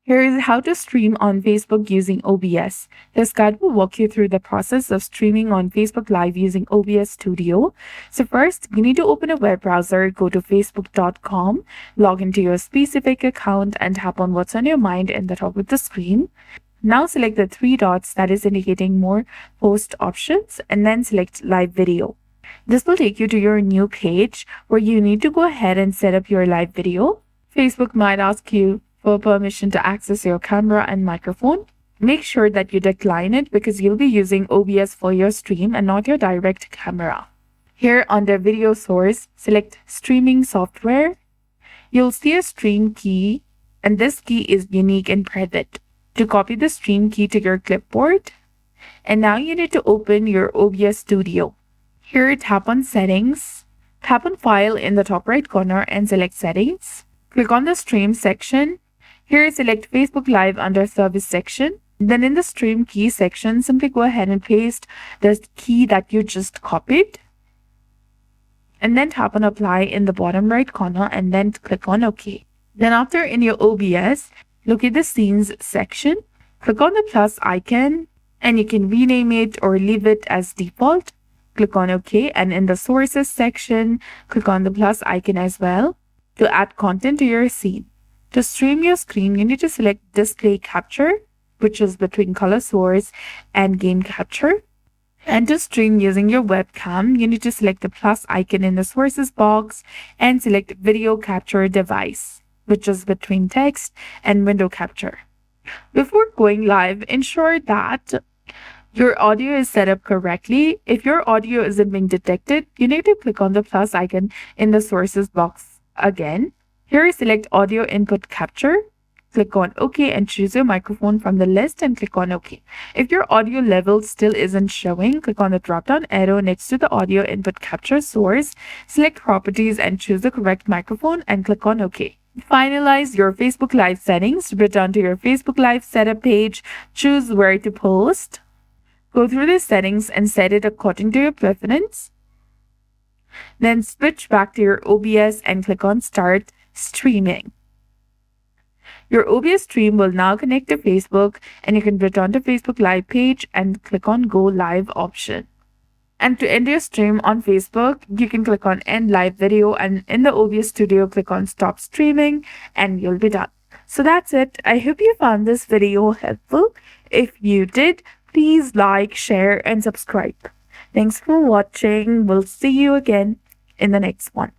Here is how to stream on Facebook using OBS. This guide will walk you through the process of streaming on Facebook Live using OBS Studio. So first, you need to open a web browser, go to facebook.com, log into your specific account, and tap on what's on your mind in the top of the screen. Now select the three dots that is indicating more post options and then select live video. This will take you to your new page where you need to go ahead and set up your live video. Facebook might ask you for permission to access your camera and microphone. Make sure that you decline it because you'll be using OBS for your stream and not your direct camera. Here under video source, select streaming software. You'll see a stream key, and this key is unique and private. To copy the stream key to your clipboard, and now you need to open your OBS Studio. Here, tap on Settings, tap on File in the top right corner and select Settings. Click on the Stream section. Here, select Facebook Live under Service section. Then in the Stream Key section, simply go ahead and paste the key that you just copied. And then tap on Apply in the bottom right corner and then click on OK. Then after in your OBS, look at the Scenes section. Click on the plus icon and you can rename it or leave it as default. Click on OK, and in the Sources section, click on the plus icon as well to add content to your scene. To stream your screen, you need to select Display Capture, which is between Color Source and Game Capture. And to stream using your webcam, you need to select the plus icon in the Sources box and select Video Capture Device, which is between Text and Window Capture. Before going live, ensure that your audio is set up correctly. If your audio isn't being detected, you need to click on the plus icon in the Sources box again. Here, select Audio Input Capture. Click on OK and choose your microphone from the list and click on OK. If your audio level still isn't showing, click on the drop-down arrow next to the Audio Input Capture source, select Properties and choose the correct microphone and click on OK. Finalize your Facebook Live settings. Return to your Facebook Live setup page. Choose where to post. Go through the settings and set it according to your preference. Then switch back to your OBS and click on Start Streaming. Your OBS stream will now connect to Facebook, and you can return to Facebook Live page and click on Go Live option. And to end your stream on Facebook, you can click on End Live Video, and in the OBS Studio, click on Stop Streaming and you'll be done. So that's it. I hope you found this video helpful. If you did, please like, share, and subscribe. Thanks for watching. We'll see you again in the next one.